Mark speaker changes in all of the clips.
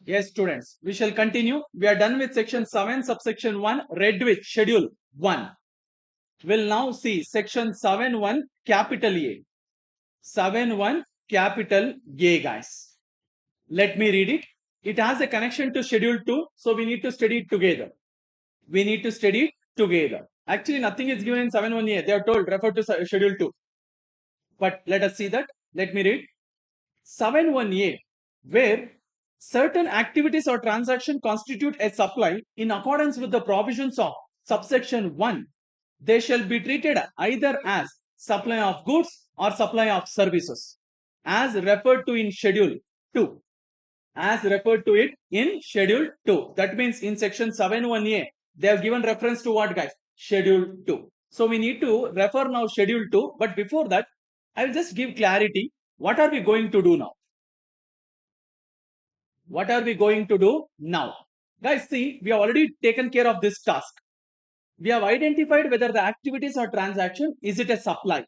Speaker 1: Yes, students, we shall continue. We are done with section 7, subsection 1, read with schedule 1. We'll now see section 7.1, capital A. 7.1, capital A, guys. Let me read it. It has a connection to schedule 2, so we need to study it together. We need to study it together. Actually, nothing is given in 7.1A. They are told refer to schedule 2. But let us see that. Let me read. 7.1A, where certain activities or transaction constitute a supply in accordance with the provisions of subsection 1, they shall be treated either as supply of goods or supply of services, as referred to in schedule 2. As referred to it in schedule 2. That means in section 7.1A, they have given reference to what, guys? Schedule 2. So we need to refer now schedule 2. But before that, I will just give clarity. What are we going to do now? What are we going to do now? Guys, see, we have already taken care of this task. We have identified whether the activities or transaction, is it a supply?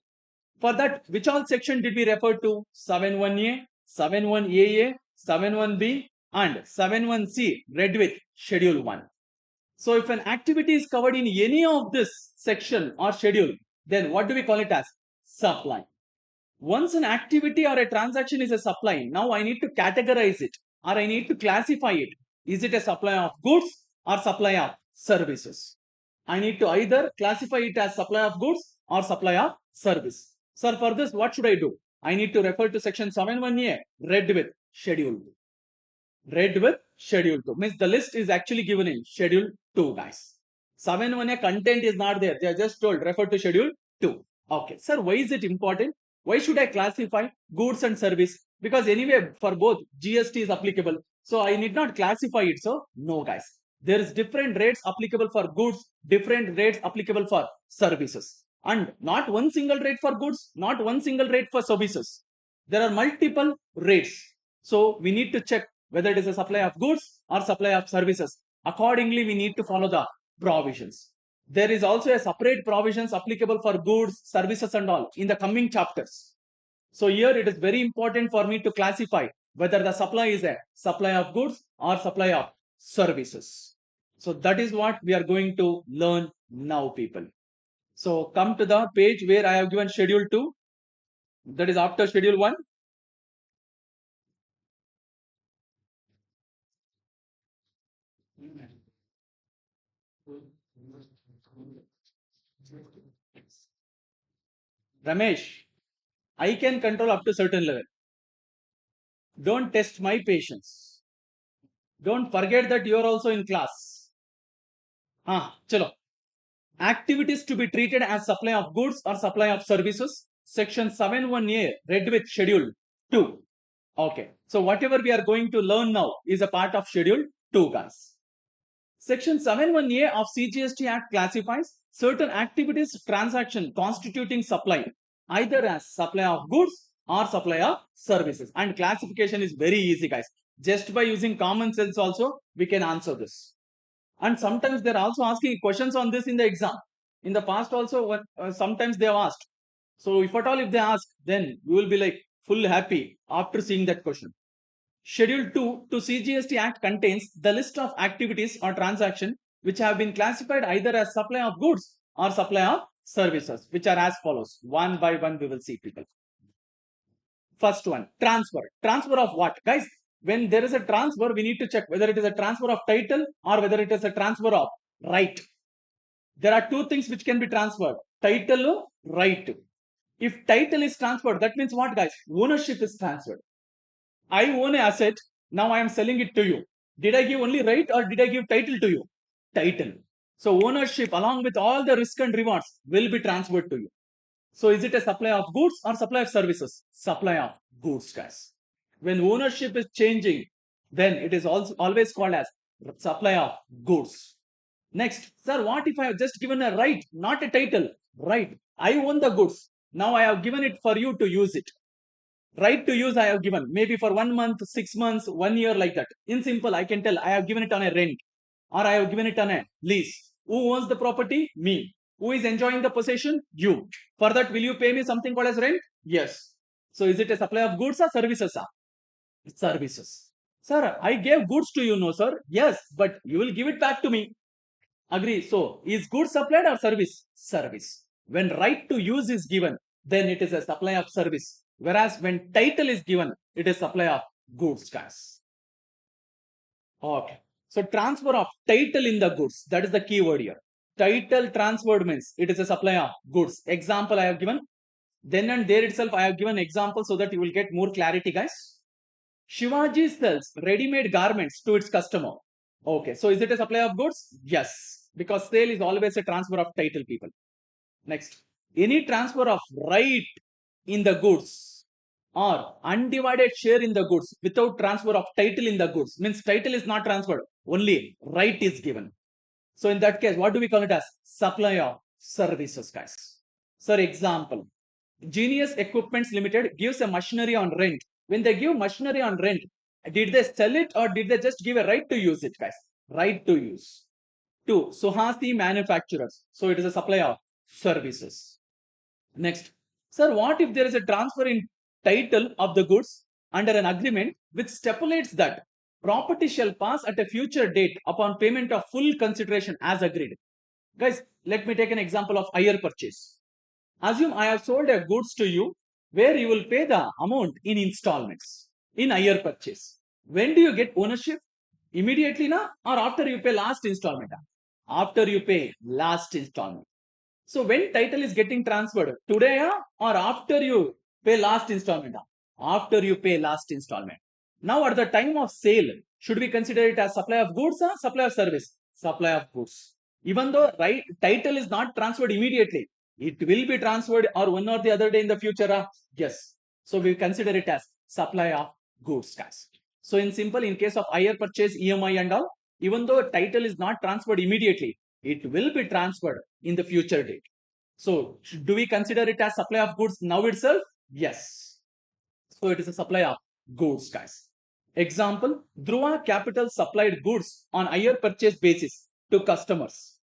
Speaker 1: For that, which all section did we refer to? 7.1A, 7.1AA, 7.1B and 7.1C, read with schedule 1. So if an activity is covered in any of this section or schedule, then what do we call it as? Supply. Once an activity or a transaction is a supply, now I need to categorize it or I need to classify it. Is it a supply of goods or supply of services? I need to either classify it as supply of goods or supply of service. Sir, for this, what should I do? I need to refer to section 7.1A, read with schedule 2. Read with schedule 2. Means the list is actually given in schedule 2, guys. 7.1A content is not there. They are just told refer to schedule 2. Okay. Sir, why is it important? Why should I classify goods and service? Because anyway, for both, GST is applicable. So I need not classify it. So no, guys. There is different rates applicable for goods, different rates applicable for services. And not one single rate for goods, not one single rate for services. There are multiple rates. So we need to check whether it is a supply of goods or supply of services. Accordingly, we need to follow the provisions. There is also a separate provisions applicable for goods, services and all in the coming chapters. So here it is very important for me to classify whether the supply is a supply of goods or supply of services. So that is what we are going to learn now, people. So come to the page where I have given schedule 2. That is after schedule 1. Ramesh, I can control up to certain level. Don't test my patience. Don't forget that you are also in class. Chalo. Activities to be treated as supply of goods or supply of services. Section 7.1A, read with schedule 2. Okay. So whatever we are going to learn now is a part of schedule 2, guys. Section 7.1A of CGST Act classifies certain activities transaction constituting supply either as supply of goods or supply of services. And classification is very easy, guys. Just by using common sense also, we can answer this. And sometimes they're also asking questions on this in the exam. In the past also, sometimes they have asked. So if at all if they ask, then you will be like full happy after seeing that question. Schedule 2 to CGST Act contains the list of activities or transaction which have been classified either as supply of goods or supply of services, which are as follows. One by one we will see, people. First one, transfer. Transfer of what? Guys, when there is a transfer, we need to check whether it is a transfer of title or whether it is a transfer of right. There are two things which can be transferred. Title, right. If title is transferred, that means what, guys? Ownership is transferred. I own an asset. Now I am selling it to you. Did I give only right or did I give title to you? Title. So ownership along with all the risk and rewards will be transferred to you. So is it a supply of goods or supply of services? Supply of goods, guys. When ownership is changing, then it is also always called as supply of goods. Next, sir, what if I have just given a right, not a title? Right. I own the goods. Now I have given it for you to use it. Right to use I have given, maybe for 1 month, 6 months, 1 year, like that. In simple, I can tell I have given it on a rent or I have given it on a lease. Who owns the property? Me. Who is enjoying the possession? You. For that, will you pay me something called as rent? Yes. So is it a supply of goods or services? Services. Sir, I gave goods to you, no, sir. Yes, but you will give it back to me. Agree. So, is goods supplied or service? Service. When right to use is given, then it is a supply of service. Whereas when title is given, it is supply of goods, guys. Okay. So, transfer of title in the goods. That is the key word here. Title transferred means it is a supply of goods. Example I have given. Then and there itself I have given example so that you will get more clarity, guys. Shivaji sells ready-made garments to its customer. Okay, so is it a supply of goods? Yes, because sale is always a transfer of title, people. Next, any transfer of right in the goods or undivided share in the goods without transfer of title in the goods means title is not transferred, only right is given. So in that case, what do we call it as? Supply of services, guys. Sir, example, Genius Equipments Limited gives a machinery on rent. When they give machinery on rent, did they sell it or did they just give a right to use it, guys? Right to use. Two, Suhasi Manufacturers. So it is a supply of services. Next, sir, what if there is a transfer in title of the goods under an agreement which stipulates that property shall pass at a future date upon payment of full consideration as agreed? Guys, let me take an example of hire purchase. Assume I have sold a goods to you where you will pay the amount in installments in hire purchase. When do you get ownership? Immediately na or after you pay last installment? After you pay last installment. So when title is getting transferred today or after you pay last installment? After you pay last installment. Now at the time of sale, should we consider it as supply of goods or supply of service? Supply of goods. Even though right title is not transferred immediately, it will be transferred or one or the other day in the future. Yes. So we consider it as supply of goods, guys. So in simple, in case of hire purchase, EMI and all, even though title is not transferred immediately, it will be transferred in the future date. So do we consider it as supply of goods now itself? Yes. So it is a supply of goods, guys. Example, Dhruva Capital supplied goods on hire purchase basis to customers.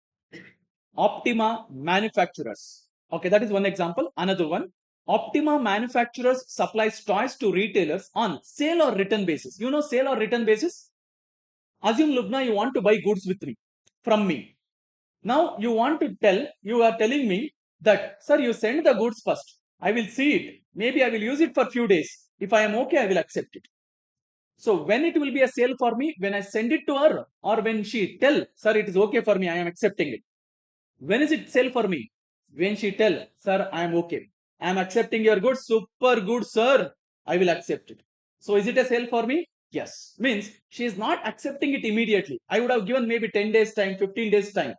Speaker 1: Optima Manufacturers. Okay, that is one example. Another one, Optima Manufacturers supplies toys to retailers on sale or return basis. You know sale or return basis? Assume Lubna, you want to buy goods with me, from me. Now you want to you are telling me that, sir, you send the goods first. I will see it. Maybe I will use it for few days. If I am okay, I will accept it. So when it will be a sale for me, when I send it to her or when she tell, sir, it is okay for me, I am accepting it. When is it sale for me? When she tell, sir, I am okay. I am accepting your goods. Super good, sir. I will accept it. So is it a sale for me? Yes. Means she is not accepting it immediately. I would have given maybe 10 days time, 15 days time.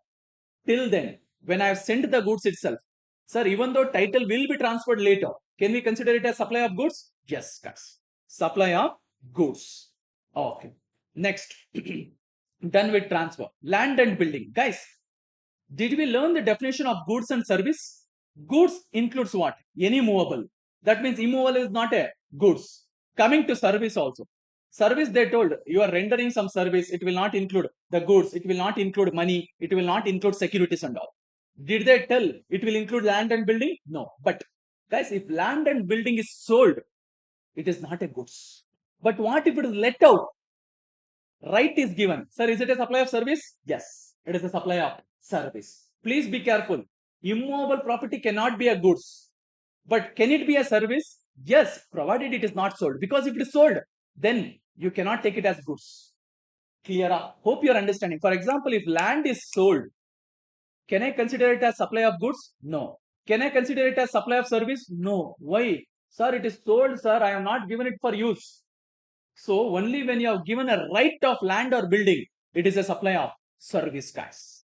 Speaker 1: Till then, when I have sent the goods itself, sir, even though title will be transferred later, can we consider it as supply of goods? Yes, guys. Supply of goods. Okay. Next, done with transfer. Land and building. Guys, did we learn the definition of goods and service? Goods includes what? Any movable. That means immovable is not a goods. Coming to service also. Service, they told you are rendering some service. It will not include the goods. It will not include money. It will not include securities and all. Did they tell it will include land and building? No. But guys, if land and building is sold, it is not a goods. But what if it is let out? Right is given. Sir, is it a supply of service? Yes, it is a supply of service. Please be careful. Immovable property cannot be a goods. But can it be a service? Yes, provided it is not sold. Because if it is sold, then you cannot take it as goods. Clear? Hope you are understanding. For example, if land is sold, can I consider it as supply of goods? No. Can I consider it as supply of service? No. Why? Sir, it is sold, sir. I have not given it for use. So only when you have given a right of land or building, it is a supply of service, guys.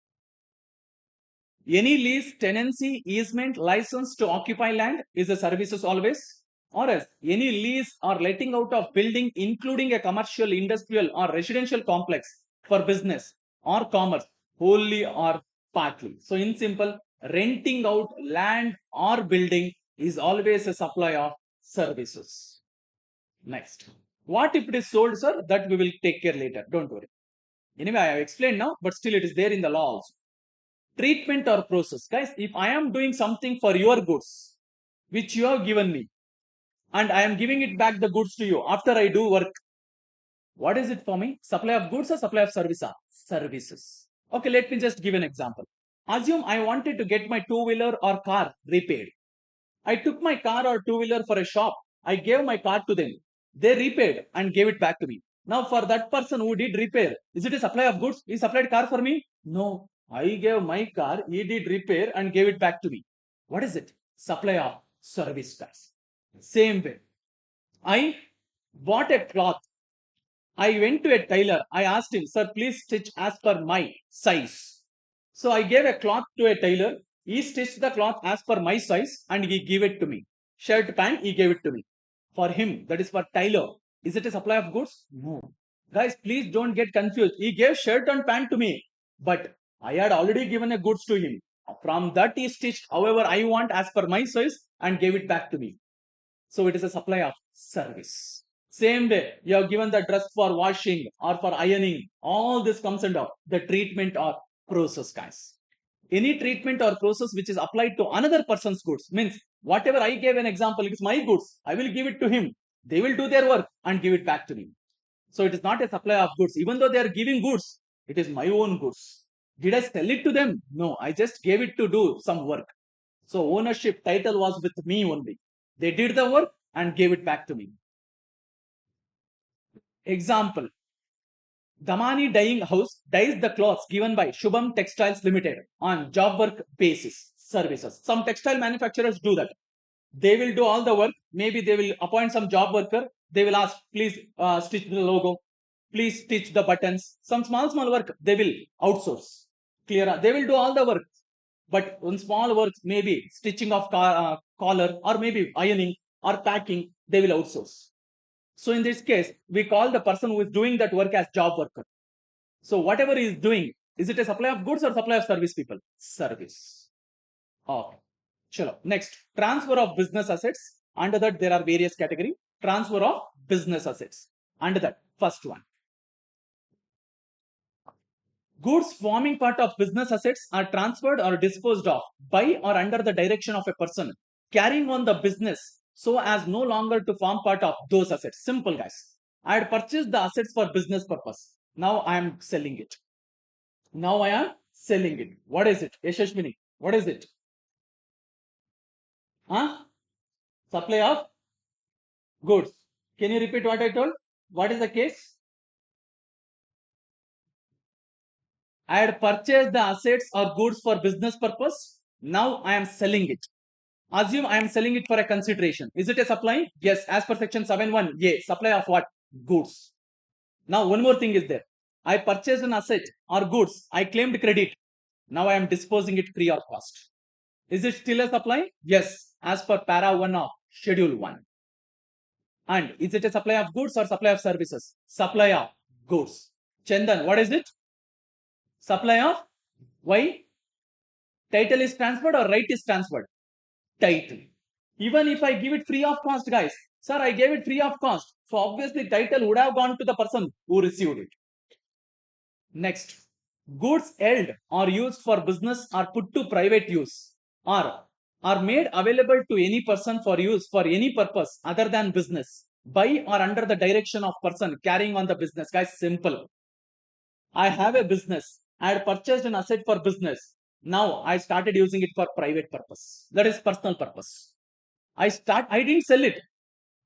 Speaker 1: Any lease, tenancy, easement, license to occupy land is a services always. Or else any lease or letting out of building, including a commercial, industrial or residential complex for business or commerce, wholly or partly. So in simple, renting out land or building is always a supply of services. Next. What if it is sold, sir? That we will take care later. Don't worry. Anyway, I have explained now, but still it is there in the law also. Treatment or process. Guys, if I am doing something for your goods, which you have given me, and I am giving it back the goods to you after I do work, What is it for me? Supply of goods or supply of service? Services. Okay, let me just give an example. Assume I wanted to get my two-wheeler or car repaired. I took my car or two-wheeler for a shop. I gave my car to them. They repaired and gave it back to me. Now, for that person who did repair, is it a supply of goods? He supplied car for me? No. I gave my car, he did repair and gave it back to me. What is it? Supply of service, guys. Same way. I bought a cloth. I went to a tailor. I asked him, sir, please stitch as per my size. So I gave a cloth to a tailor. He stitched the cloth as per my size and he gave it to me. Shirt, pant, he gave it to me. For him, that is for tailor. Is it a supply of goods? No. Guys, please don't get confused. He gave shirt and pant to me, but I had already given a goods to him. From that, he stitched however I want as per my size and gave it back to me. So it is a supply of service. Same way, you have given the dress for washing or for ironing. All this comes under the treatment or process, guys. Any treatment or process which is applied to another person's goods means whatever I gave an example, it is my goods. I will give it to him. They will do their work and give it back to me. So it is not a supply of goods. Even though they are giving goods, it is my own goods. Did I sell it to them? No, I just gave it to do some work. So ownership title was with me only. They did the work and gave it back to me. Example, Damani Dyeing House dyes the clothes given by Shubham Textiles Limited on job work basis services. Some textile manufacturers do that. They will do all the work. Maybe they will appoint some job worker. They will ask, please stitch the logo. Please stitch the buttons. Some small work they will outsource. Clear? They will do all the work. But on small work, maybe stitching of collar or maybe ironing or packing, they will outsource. So in this case, we call the person who is doing that work as job worker. So whatever he is doing, is it a supply of goods or supply of service, people? Service. Okay. Chalo. Next, transfer of business assets. Under that, there are various categories. Transfer of business assets. Under that, first one. Goods forming part of business assets are transferred or disposed of by or under the direction of a person carrying on the business so as no longer to form part of those assets. Simple, guys. I had purchased the assets for business purpose. Now I am selling it. Now I am selling it. What is it? Yashashwini, what is it? Huh? Supply of goods. Can you repeat what I told? What is the case? I had purchased the assets or goods for business purpose. Now I am selling it. Assume I am selling it for a consideration. Is it a supply? Yes, as per section 7.1. Yeah, supply of what? Goods. Now one more thing is there. I purchased an asset or goods. I claimed credit. Now I am disposing it free of cost. Is it still a supply? Yes, as per para 1 of schedule 1. And is it a supply of goods or supply of services? Supply of goods. Chandan, what is it? Supply of why? Title is transferred or right is transferred? Title. Even if I give it free of cost, guys, sir, I gave it free of cost. So obviously title would have gone to the person who received it. Next, goods held or used for business are put to private use or are made available to any person for use for any purpose other than business by or under the direction of person carrying on the business. Guys, simple. I have a business. I had purchased an asset for business. Now I started using it for private purpose. That is personal purpose. I didn't sell it.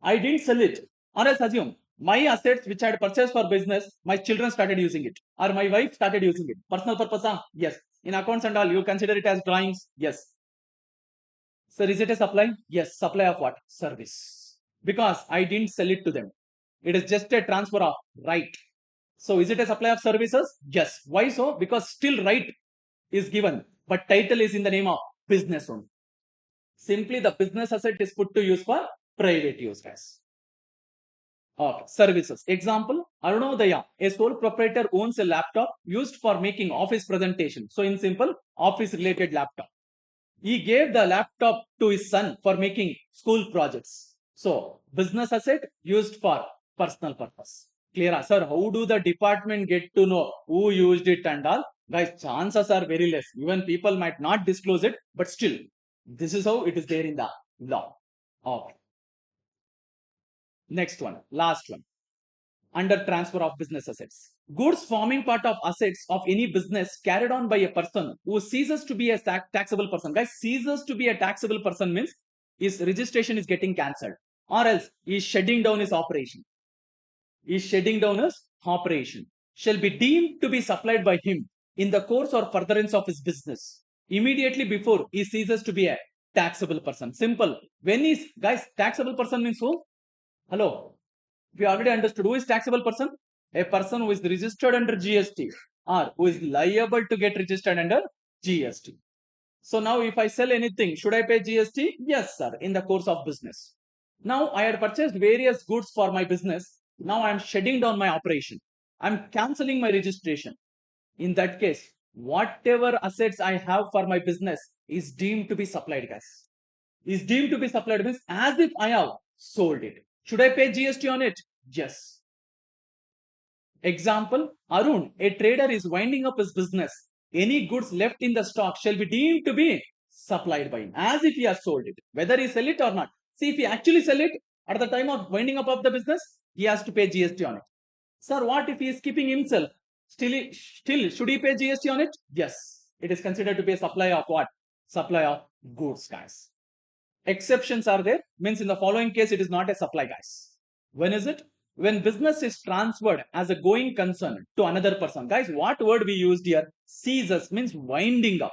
Speaker 1: I didn't sell it. Or else assume my assets which I had purchased for business, my children started using it. Or my wife started using it. Personal purpose, yes. In accounts and all, you consider it as drawings? Yes. So is it a supply? Yes. Supply of what? Service. Because I didn't sell it to them. It is just a transfer of right. So is it a supply of services? Yes. Why so? Because still right is given, but title is in the name of business only. Simply the business asset is put to use for private use, guys. Okay. Services. Example, Arunodaya, a sole proprietor owns a laptop used for making office presentation. So in simple, office related laptop. He gave the laptop to his son for making school projects. So business asset used for personal purpose. Clear, sir? How do the department get to know who used it and all? Guys, chances are very less. Even people might not disclose it, but still, this is how it is there in the law. Okay. Next one, last one. under transfer of business assets. Goods forming part of assets of any business carried on by a person who ceases to be a taxable person. Guys, ceases to be a taxable person means his registration is getting cancelled, or else he is shutting down his operation. Shall be deemed to be supplied by him in the course or furtherance of his business immediately before he ceases to be a taxable person. Simple. When is, guys, taxable person means who? Hello. We already understood who is taxable person. A person who is registered under GST or who is liable to get registered under GST. So now if I sell anything, should I pay GST? Yes, sir, in the course of business. Now I had purchased various goods for my business. Now I am shutting down my operation. I am cancelling my registration. In that case, whatever assets I have for my business is deemed to be supplied, guys. Is deemed to be supplied means as if I have sold it. Should I pay GST on it? Yes. Example, Arun, a trader is winding up his business. Any goods left in the stock shall be deemed to be supplied by him as if he has sold it, whether he sell it or not. See, if he actually sell it at the time of winding up of the business, he has to pay GST on it. Sir, what if he is keeping himself? Still, should he pay GST on it? Yes. It is considered to be a supply of what? Supply of goods, guys. Exceptions are there, means in the following case, it is not a supply, guys. When is it? When business is transferred as a going concern to another person. Guys, what word we used here? Ceases means winding up.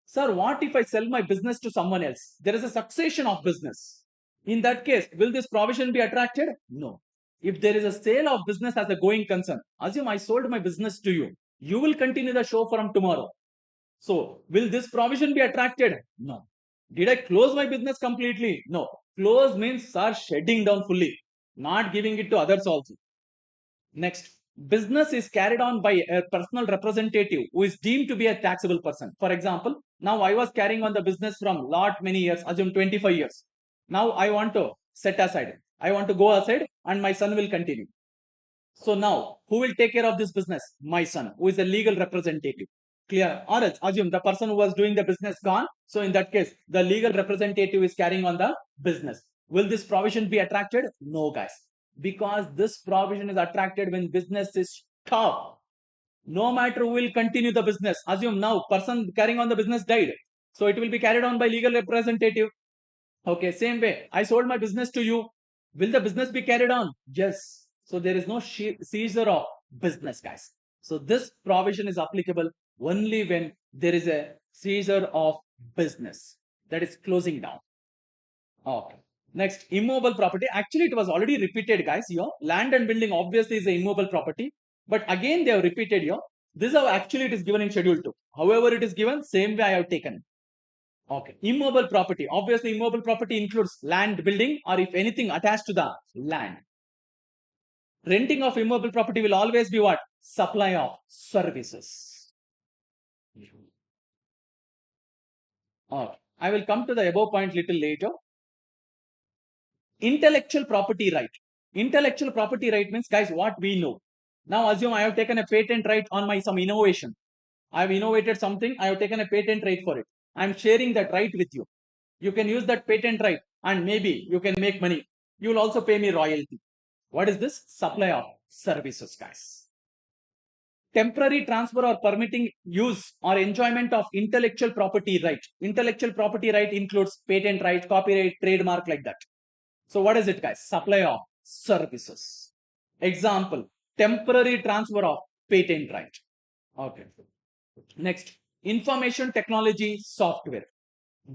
Speaker 1: Sir, what if I sell my business to someone else? There is a succession of business. In that case, will this provision be attracted? No. If there is a sale of business as a going concern, assume I sold my business to you. You will continue the show from tomorrow. So, will this provision be attracted? No. Did I close my business completely? No. Close means are shutting down fully, not giving it to others also. Next, business is carried on by a personal representative who is deemed to be a taxable person. For example, now I was carrying on the business from lot many years, assume 25 years. Now I want to set aside. I want to go aside and my son will continue. So now, who will take care of this business? My son, who is a legal representative. Clear? Or else, assume the person who was doing the business gone. So in that case, the legal representative is carrying on the business. Will this provision be attracted? No, guys. Because this provision is attracted when business is stopped. No matter who will continue the business. Assume now, person carrying on the business died. So it will be carried on by legal representative. Okay, same way. I sold my business to you. Will the business be carried on? Yes. So there is no seizure of business, guys. So this provision is applicable only when there is a seizure of business, that is closing down. Okay. Next, immobile property. Actually, it was already repeated, guys. Here, land and building obviously is a immobile property, but again they have repeated here. This is how actually it is given in Schedule 2. However, it is given, same way I have taken. Okay. Immobile property. Obviously, immobile property includes land, building, or if anything attached to the land. Renting of immobile property will always be what? Supply of services. Okay. I will come to the above point little later. Intellectual property right. Intellectual property right means, guys, what we know. Now assume I have taken a patent right on my some innovation. I have innovated something. I have taken a patent right for it. I am sharing that right with you. You can use that patent right and maybe you can make money. You will also pay me royalty. What is this? Supply of services, guys. Temporary transfer or permitting use or enjoyment of intellectual property right. Intellectual property right includes patent right, copyright, trademark, like that. So what is it, guys? Supply of services. Example, temporary transfer of patent right. Okay. Next, information technology software.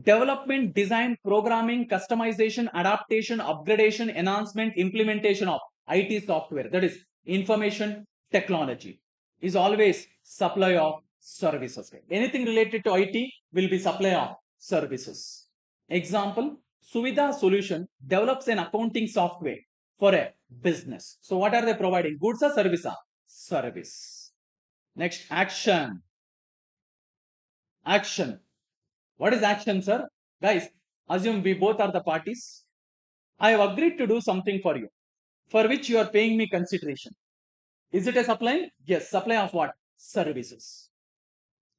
Speaker 1: Development, design, programming, customization, adaptation, upgradation, enhancement, implementation of IT software, that is information technology, is always supply of services. Anything related to IT will be supply of services. Example, Suvidha Solution develops an accounting software for a business. So what are they providing? Goods or service? Service. Next, action. Action. What is action, sir? Guys, assume we both are the parties. I have agreed to do something for you, for which you are paying me consideration. Is it a supply? Yes, supply of what? Services.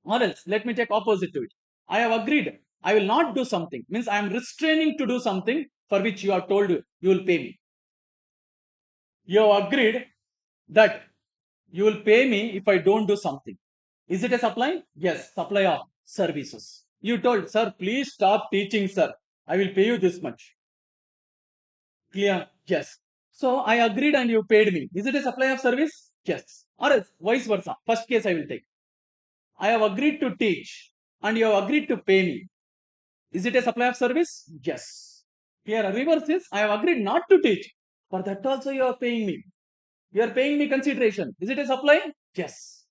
Speaker 1: Or else, let me take opposite to it. I have agreed. I will not do something. Means I am restraining to do something for which you are told you will pay me. You have agreed that you will pay me if I don't do something. Is it a supply? Yes, supply of services. You told, sir, please stop teaching, sir. I will pay you this much. Clear? Yes. So I agreed and you paid me. Is it a supply of service? Yes. Or else, vice versa. First case I will take. I have agreed to teach and you have agreed to pay me. Is it a supply of service? Yes. Here, reverse is I have agreed not to teach. For that also you are paying me. You are paying me consideration. Is it a supply? Yes.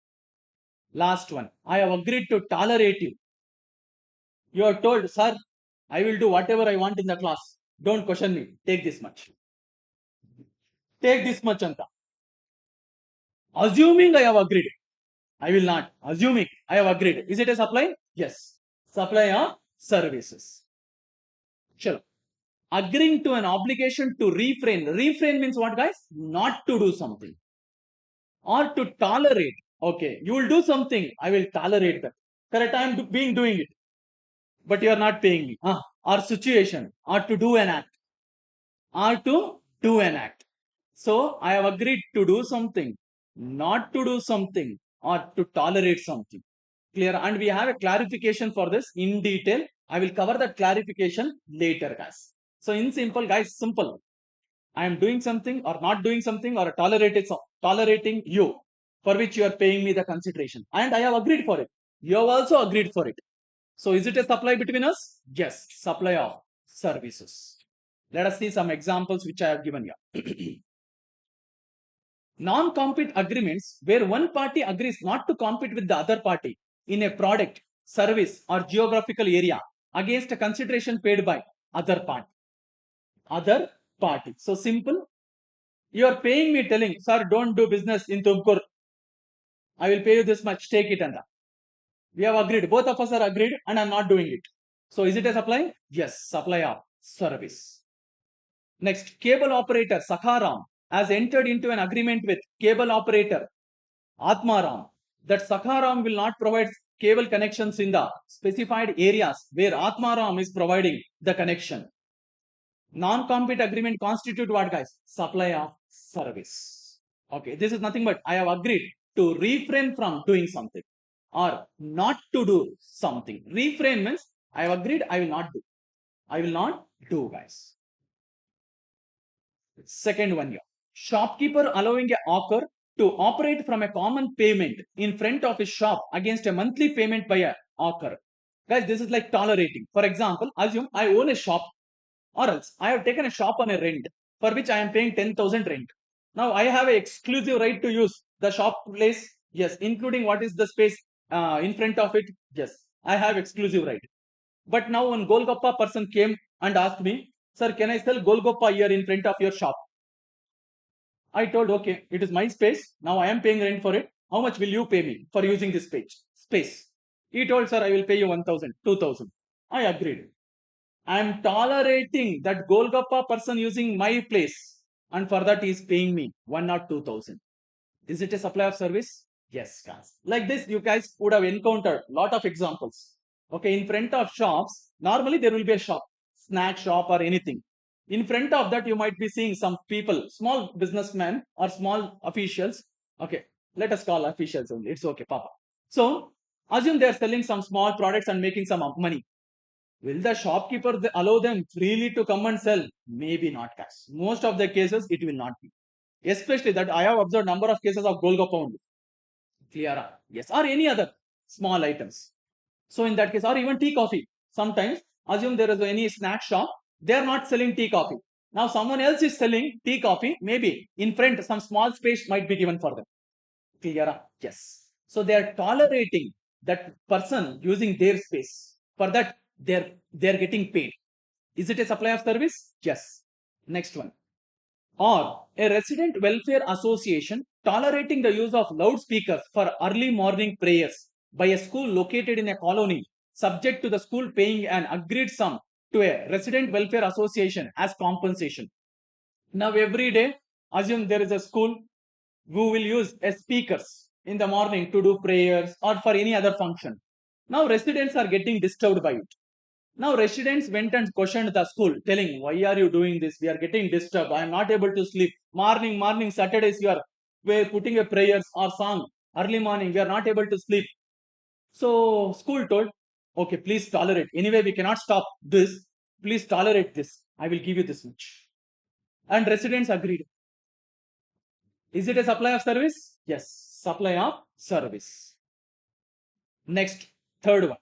Speaker 1: Last one. I have agreed to tolerate you. You are told, sir, I will do whatever I want in the class. Don't question me. Take this much. Take this much, Anta. Assuming I have agreed. I will not. Assuming I have agreed. Is it a supply? Yes. Supply of services. Sure. Agreeing to an obligation to refrain. Refrain means what, guys? Not to do something. Or to tolerate. Okay, you will do something. I will tolerate that. Correct, I am doing it. But you are not paying me. Or situation. Or to do an act. Or to do an act. So I have agreed to do something, not to do something, or to tolerate something. Clear? And we have a clarification for this in detail. I will cover that clarification later, guys. So in simple, guys, simple. I am doing something or not doing something or tolerating you for which you are paying me the consideration. And I have agreed for it. You have also agreed for it. So is it a supply between us? Yes, supply of services. Let us see some examples which I have given you. Non-compete agreements where one party agrees not to compete with the other party in a product, service or geographical area against a consideration paid by other party. Other party. So simple. You are paying me telling, sir, don't do business in Tumkur. I will pay you this much. Take it and that. We have agreed. Both of us are agreed and I'm not doing it. So is it a supply? Yes, supply of service. Next, cable operator Sakharam has entered into an agreement with cable operator Atmaram that Sakharam will not provide cable connections in the specified areas where Atmaram is providing the connection. Non-compete agreement constitute what, guys? Supply of service. Okay, this is nothing but I have agreed to refrain from doing something or not to do something. Refrain means I have agreed I will not do. I will not do, guys. Second one here. Shopkeeper allowing a hawker to operate from a common payment in front of his shop against a monthly payment by a hawker. Guys, this is like tolerating. For example, assume I own a shop or else I have taken a shop on a rent for which I am paying 10,000 rent. Now I have an exclusive right to use the shop place. Yes, including what is the space in front of it. Yes, I have exclusive right. But now one Golgappa person came and asked me, sir, can I sell Golgappa here in front of your shop? I told, okay, it is my space. Now I am paying rent for it. How much will you pay me for using this space? He told, sir, I will pay you 1,000, 2,000. I agreed. I am tolerating that Golgappa person using my place. And for that, he is paying me 1 or 2,000. Is it a supply of service? Yes, guys. Like this, you guys would have encountered lot of examples. Okay, in front of shops, normally there will be a shop, snack shop or anything. In front of that, you might be seeing some people, small businessmen or small officials. Okay, let us call officials only. It's okay, Papa. So, assume they are selling some small products and making some money. Will the shopkeeper allow them freely to come and sell? Maybe not, guys. Most of the cases, it will not be. Especially that I have observed number of cases of Golgappa only. Clear? Yes. Or any other small items. So in that case, or even tea, coffee. Sometimes, assume there is any snack shop, they are not selling tea, coffee. Now someone else is selling tea, coffee. Maybe in front, some small space might be given for them. Clear? Yes. So they are tolerating that person using their space. For that, they're getting paid. Is it a supply of service? Yes. Next one. Or a resident welfare association tolerating the use of loudspeakers for early morning prayers by a school located in a colony, subject to the school paying an agreed sum to a resident welfare association as compensation. Now every day, assume there is a school who will use a speakers in the morning to do prayers or for any other function. Now residents are getting disturbed by it. Now residents went and questioned the school, telling, why are you doing this? We are getting disturbed. I am not able to sleep. Morning, Saturdays you are putting a prayers or song. Early morning, we are not able to sleep. So school told, okay, please tolerate. Anyway, we cannot stop this. Please tolerate this. I will give you this much. And residents agreed. Is it a supply of service? Yes, supply of service. Next, third one.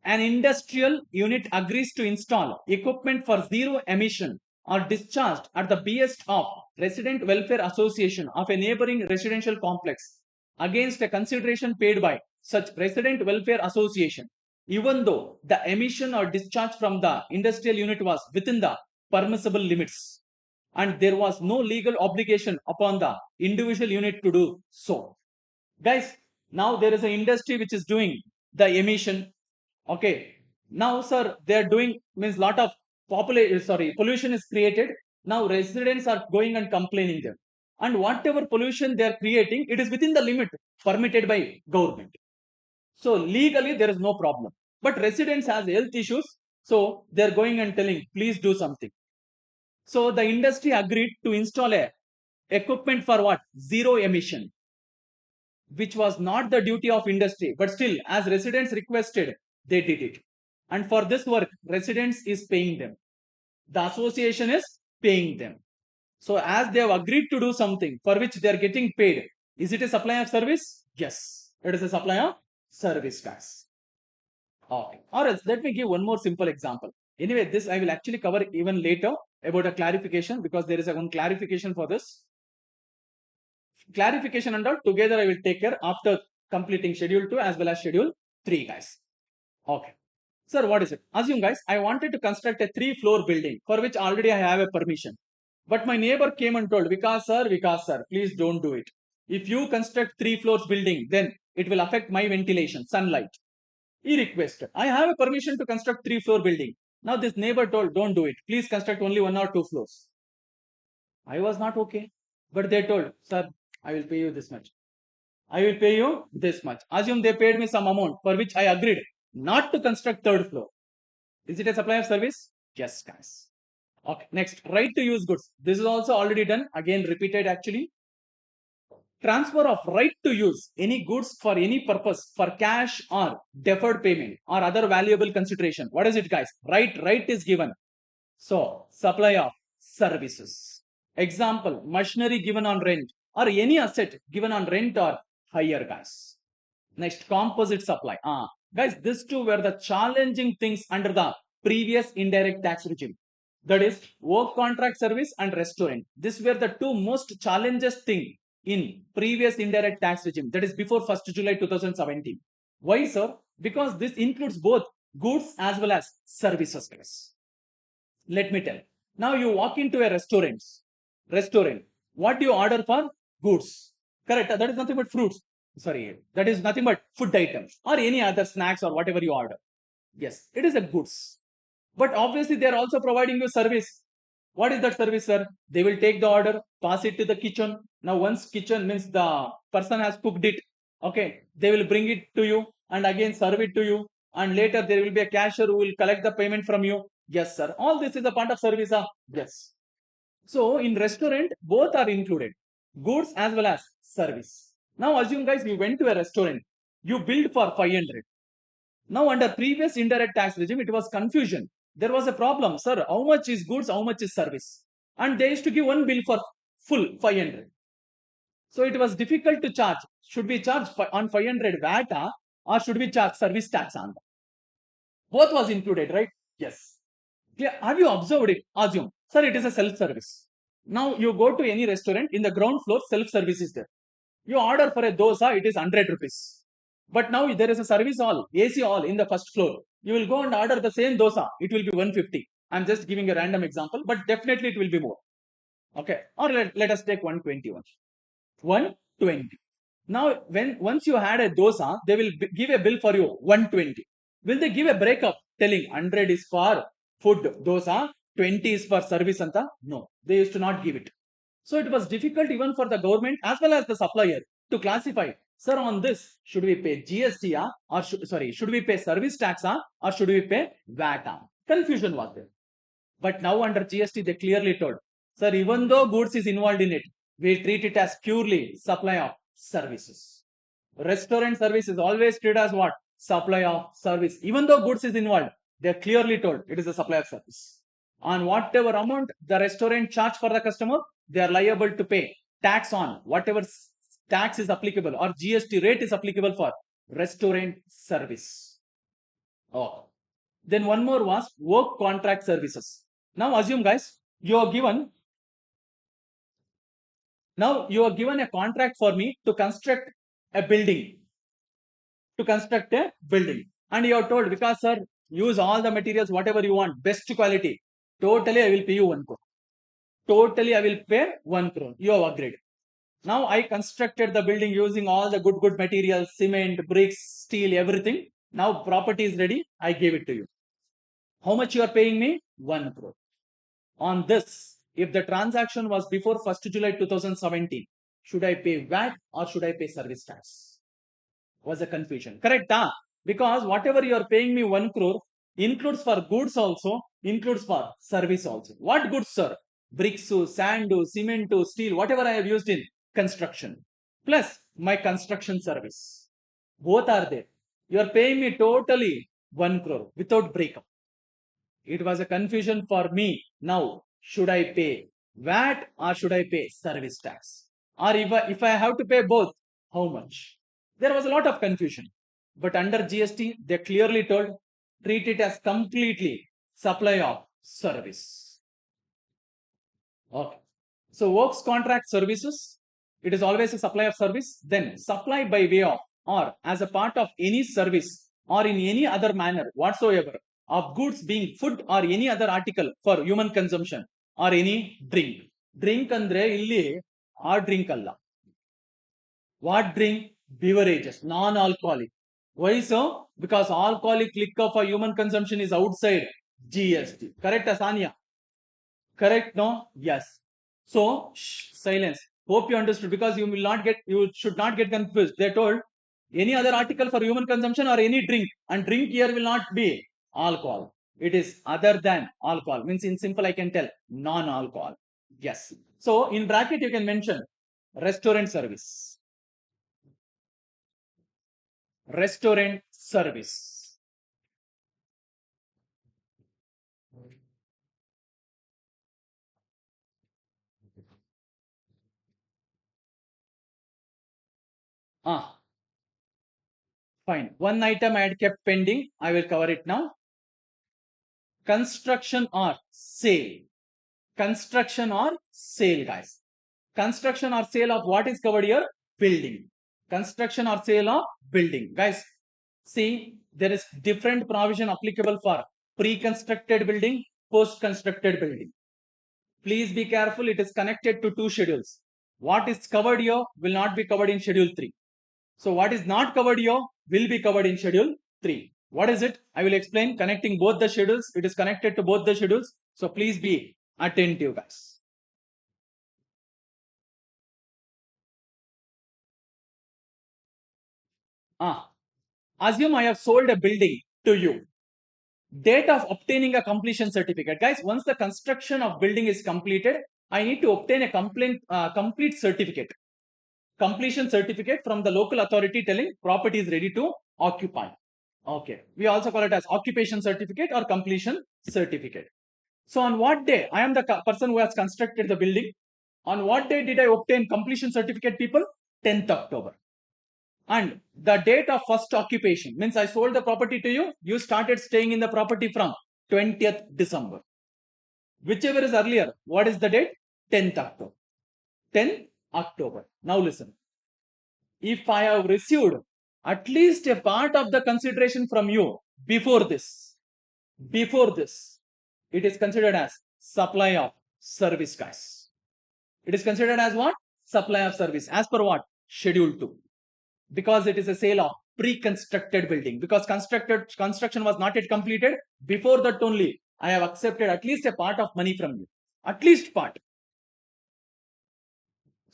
Speaker 1: An industrial unit agrees to install equipment for zero emission or discharged at the behest of Resident Welfare Association of a neighboring residential complex against a consideration paid by such Resident Welfare Association, even though the emission or discharge from the industrial unit was within the permissible limits and there was no legal obligation upon the individual unit to do so. Guys, now there is an industry which is doing the emission. Okay. Now, sir, they are doing means lot of pollution is created. Now residents are going and complaining them. And whatever pollution they are creating, it is within the limit permitted by government. So legally there is no problem. But residents has health issues. So they are going and telling, please do something. So the industry agreed to install a equipment for what? Zero emission, which was not the duty of industry, but still as residents requested, they did it. And for this work, residents is paying them. The association is paying them. So as they have agreed to do something for which they are getting paid, is it a supply of service? Yes, it is a supply of service, guys. Okay. Or else let me give one more simple example. Anyway, this I will actually cover even later about a clarification, because there is a one clarification for this. Clarification and all together I will take care after completing schedule 2 as well as schedule 3, guys. Okay. Sir, what is it? Assume, guys, I wanted to construct a 3-floor building for which already I have a permission. But my neighbor came and told, Vikas sir, please don't do it. If you construct 3 floors building, then it will affect my ventilation, sunlight. He requested, I have a permission to construct 3-floor building. Now this neighbor told, don't do it. Please construct only 1 or 2 floors. I was not okay. But they told, sir, I will pay you this much. I will pay you this much. Assume they paid me some amount for which I agreed not to construct 3rd floor. Is it a supply of service? Yes, guys. Okay, next, right to use goods. This is also already done. Again, repeated actually. Transfer of right to use any goods for any purpose for cash or deferred payment or other valuable consideration. What is it, guys? Right is given. So, supply of services. Example, machinery given on rent or any asset given on rent or hire, guys. Next, composite supply. Guys, these two were the challenging things under the previous indirect tax regime. That is work contract service and restaurant. These were the two most challenges thing in previous indirect tax regime. That is before 1st July 2017. Why, sir? Because this includes both goods as well as services, guys. Let me tell. Now you walk into a restaurant. What do you order for? Goods. Correct. That is nothing but fruits. Sorry, that is nothing but food items or any other snacks or whatever you order. Yes, it is a goods. But obviously they are also providing you service. What is that service, sir? They will take the order, pass it to the kitchen. Now once kitchen means the person has cooked it. Okay, they will bring it to you and again serve it to you. And later there will be a cashier who will collect the payment from you. Yes, sir. All this is a part of service. Yes. So in restaurant, both are included, goods as well as service. Now assume, guys, you went to a restaurant, you billed for 500. Now under previous indirect tax regime, it was confusion. There was a problem, sir. How much is goods? How much is service? And they used to give one bill for full 500. So it was difficult to charge. Should we charge on 500 VAT or should we charge service tax on that? Both was included, right? Yes. Yeah, have you observed it? Assume, sir, it is a self-service. Now you go to any restaurant, in the ground floor, self-service is there. You order for a dosa, it is 100 rupees. But now there is a service hall, AC hall in the first floor. You will go and order the same dosa, it will be 150. I'm just giving a random example, but definitely it will be more. Okay, or let us take 121. 120. Now, once you had a dosa, they will give a bill for you 120. Will they give a breakup telling 100 is for food dosa, 20 is for service anta? No, they used to not give it. So it was difficult even for the government as well as the supplier to classify. Sir, on this, should we pay GST or should we pay service tax or should we pay VAT? Confusion was there. But now under GST, they clearly told, sir, even though goods is involved in it, we treat it as purely supply of services. Restaurant service is always treated as what? Supply of service. Even though goods is involved, they are clearly told it is a supply of service. On whatever amount the restaurant charge for the customer, they are liable to pay tax on whatever tax is applicable or GST rate is applicable for restaurant service. Oh. Then one more was work contract services. Now assume guys, you are given a contract for me to construct a building. And you are told, Vikas sir, use all the materials, whatever you want, best quality. Totally, I will pay you 1 crore. Totally, I will pay 1 crore. You have agreed. Now I constructed the building using all the good materials, cement, bricks, steel, everything. Now property is ready. I gave it to you. How much you are paying me? 1 crore. On this, if the transaction was before 1st July 2017, should I pay VAT or should I pay service tax? Was a confusion. Correct? Because whatever you are paying me 1 crore includes for goods also, includes for service also. What goods, sir? Bricks, sand, cement, steel, whatever I have used in construction. Plus my construction service. Both are there. You are paying me totally 1 crore without breakup. It was a confusion for me. Now, should I pay VAT or should I pay service tax? Or if I have to pay both, how much? There was a lot of confusion. But under GST, they clearly told, treat it as completely supply of service. Okay. So works contract services, it is always a supply of service. Then supply by way of or as a part of any service or in any other manner whatsoever of goods being food or any other article for human consumption or any drink. Drink andre illi ಆ drink ಅಲ್ಲ. What drink? Beverages, non-alcoholic. Why so? Because alcoholic liquor for human consumption is outside GST. Correct, Asanya? Correct? No? Yes. So, silence. Hope you understood because you should not get confused. They told any other article for human consumption or any drink, and drink here will not be alcohol. It is other than alcohol. Means in simple I can tell non-alcohol. Yes. So in bracket you can mention restaurant service. Restaurant service. Fine. One item I had kept pending. I will cover it now. Construction or sale. Construction or sale, guys. Construction or sale of what is covered here? Building. Construction or sale of building. Guys, see, there is different provision applicable for pre-constructed building, post-constructed building. Please be careful. It is connected to two schedules. What is covered here will not be covered in schedule 3. So what is not covered here will be covered in schedule 3. What is it? I will explain. Connecting both the schedules. It is connected to both the schedules. So please be attentive, guys. Assume I have sold a building to you. Date of obtaining a completion certificate. Guys, once the construction of building is completed, I need to obtain a complete certificate. Completion certificate from the local authority telling property is ready to occupy. Okay. We also call it as occupation certificate or completion certificate. So on what day? I am the person who has constructed the building. On what day did I obtain completion certificate, people? 10th October. And the date of first occupation means I sold the property to you. You started staying in the property from 20th December. Whichever is earlier, what is the date? 10th October. 10th October. Now listen. If I have received at least a part of the consideration from you before this, it is considered as supply of service, guys. It is considered as what? Supply of service. As per what? Schedule 2. Because it is a sale of pre-constructed building. Because construction was not yet completed. Before that only, I have accepted at least a part of money from you. At least part.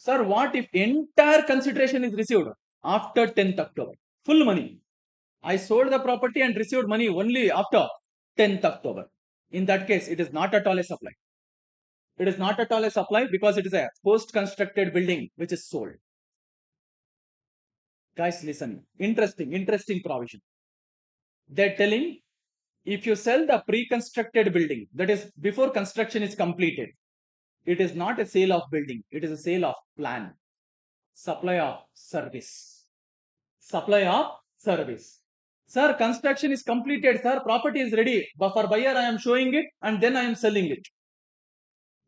Speaker 1: Sir, what if entire consideration is received after 10th October? Full money. I sold the property and received money only after 10th October. In that case, it is not at all a supply. It is not at all a supply because it is a post-constructed building which is sold. Guys, listen. Interesting provision. They're telling if you sell the pre-constructed building, that is before construction is completed, it is not a sale of building. It is a sale of plan. Supply of service. Supply of service. Sir, construction is completed. Sir, property is ready. But for buyer, I am showing it and then I am selling it.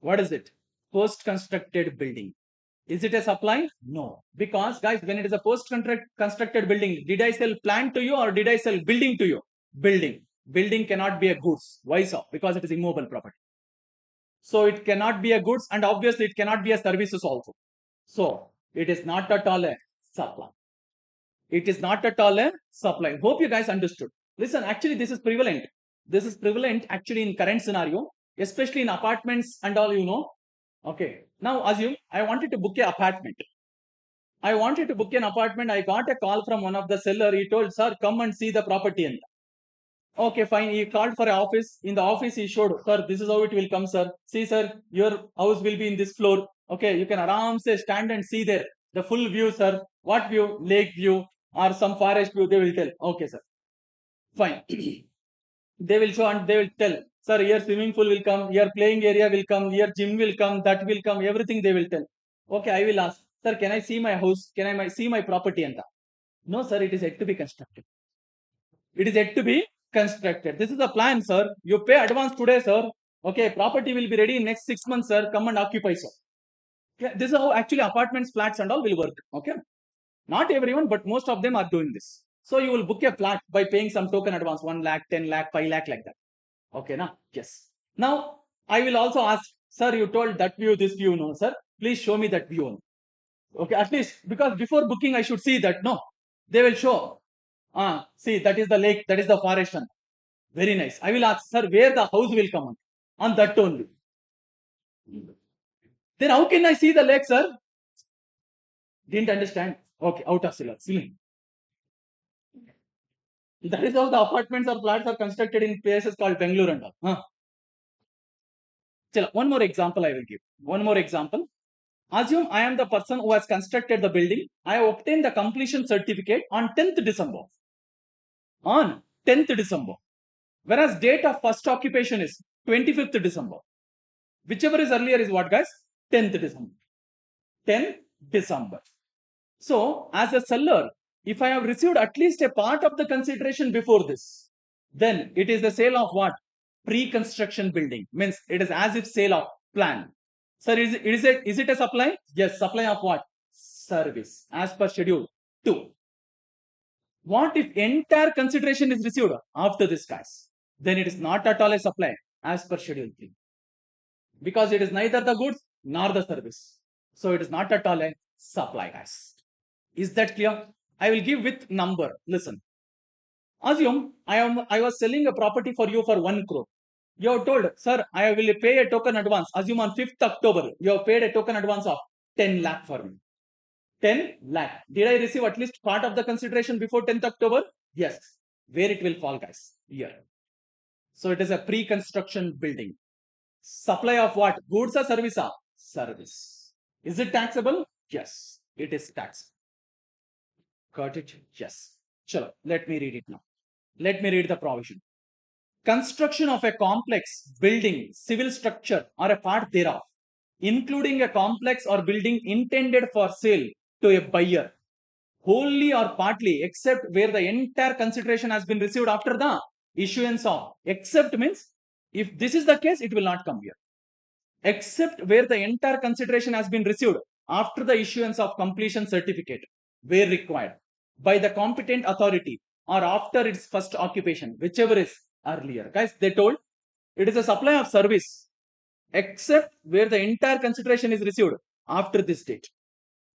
Speaker 1: What is it? Post-constructed building. Is it a supply? No. Because guys, when it is a post-constructed building, did I sell plan to you or did I sell building to you? Building. Building cannot be a goods. Why so? Because it is immobile property. So it cannot be a goods and obviously it cannot be a services also. So it is not at all a supply. It is not at all a supply. Hope you guys understood. Listen, actually this is prevalent. This is prevalent actually in current scenario, especially in apartments and all, you know. Okay. Now assume I wanted to book an apartment. I wanted to book an apartment. I got a call from one of the seller. He told, sir, come and see the property. And okay, fine. He called for an office. In the office, he showed, sir, this is how it will come, sir. See, sir, your house will be in this floor. Okay, you can aramse stand and see there. The full view, sir. What view? Lake view or some forest view, they will tell. Okay, sir. Fine. They will show and they will tell, sir, here swimming pool will come, here playing area will come, here gym will come, that will come, everything they will tell. Okay, I will ask, sir, can I see my house? Can I see my property? And no, sir, it is yet to be constructed. It is yet to be constructed. This is the plan, sir. You pay advance today, sir. Okay, property will be ready in next 6 months, sir. Come and occupy, sir. Okay, this is how actually apartments, flats and all will work. Okay. Not everyone, but most of them are doing this. So you will book a flat by paying some token advance, 1 lakh, 10 lakh, 5 lakh like that. Okay, now, yes. Now, I will also ask, sir, you told that view, this view, no, sir. Please show me that view. Okay, at least because before booking, I should see that. No, they will show. See, that is the lake, that is the forest. Very nice. I will ask, sir, where the house will come on that only. Then how can I see the lake, sir? Didn't understand. Okay, out of syllabus. That is how the apartments or flats are constructed in places called Bangalore and all. One more example I will give. One more example. Assume I am the person who has constructed the building. I have obtained the completion certificate on 10th December. On 10th December. Whereas date of first occupation is 25th December. Whichever is earlier is what, guys? 10th December. 10th December. So, as a seller, if I have received at least a part of the consideration before this, then it is the sale of what? Pre-construction building. Means it is as if sale of plan. Sir, is it a supply? Yes, supply of what? Service. As per schedule 2. What if entire consideration is received after this, guys? Then it is not at all a supply as per schedule 3. Because it is neither the goods nor the service. So it is not at all a supply, guys. Is that clear? I will give with number. Listen. Assume I was selling a property for you for 1 crore. You have told, sir, I will pay a token advance. Assume on 5th October, you have paid a token advance of 10 lakh for me. 10 lakh. Did I receive at least part of the consideration before 10th October? Yes. Where it will fall, guys? Here. So it is a pre-construction building. Supply of what? Goods or service? Service. Is it taxable? Yes. It is taxable. Got it? Yes. Chalo, let me read it now. Let me read the provision. Construction of a complex building, civil structure or a part thereof, including a complex or building intended for sale to a buyer, wholly or partly, except where the entire consideration has been received after the issuance of. Except means, if this is the case, it will not come here. Except where the entire consideration has been received after the issuance of completion certificate, where required, by the competent authority or after its first occupation, whichever is earlier. Guys, they told it is a supply of service except where the entire consideration is received after this date.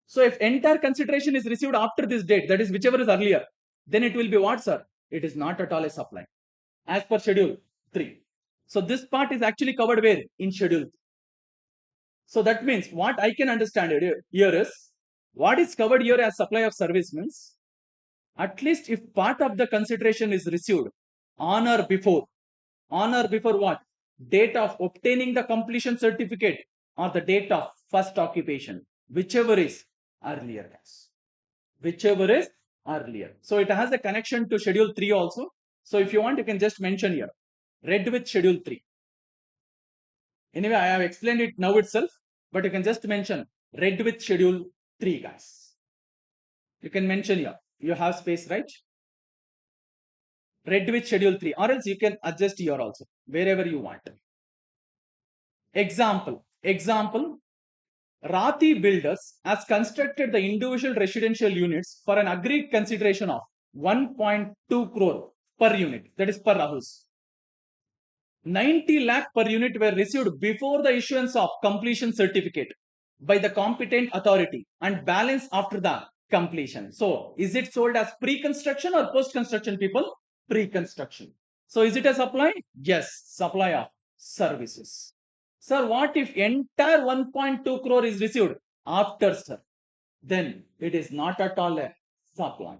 Speaker 1: So if entire consideration is received after this date, that is whichever is earlier, then it will be what, sir? It is not at all a supply as per schedule 3. So this part is actually covered where? In schedule. So that means what I can understand here is what is covered here as supply of service means at least if part of the consideration is received on or before what? Date of obtaining the completion certificate or the date of first occupation, whichever is earlier, guys. Whichever is earlier. So it has a connection to schedule 3 also. So if you want, you can just mention here, read with schedule 3. Anyway, I have explained it now itself, but you can just mention read with schedule 3, guys. You can mention here. You have space, right? Read with schedule 3, or else you can adjust here also, wherever you want. Example. Rathi Builders has constructed the individual residential units for an agreed consideration of 1.2 crore per unit, that is per house. 90 lakh per unit were received before the issuance of completion certificate by the competent authority and balance after the completion. So, is it sold as pre-construction or post-construction, people? Pre-construction. So, is it a supply? Yes, supply of services. Sir, what if entire 1.2 crore is received after, sir? Then it is not at all a supply.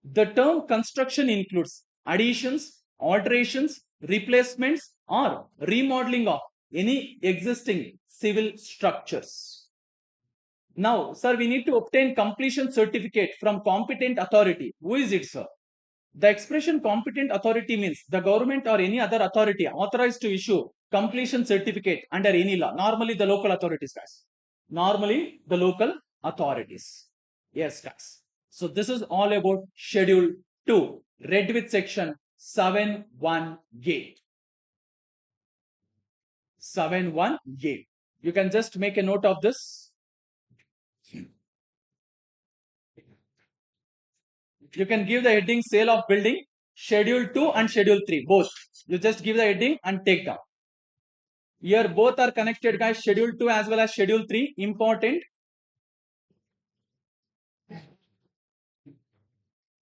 Speaker 1: The term construction includes additions, alterations, replacements, or remodeling of any existing civil structures. Now, sir, we need to obtain completion certificate from competent authority. Who is it, sir? The expression competent authority means the government or any other authority authorized to issue completion certificate under any law. Normally, the local authorities, guys. Normally, the local authorities. Yes, guys. So, this is all about Schedule 2, read with section 7.1 7.1. You can just make a note of this. You can give the heading sale of building, Schedule 2 and Schedule 3, both. You just give the heading and take down. Here both are connected, guys. Schedule 2 as well as Schedule 3, important.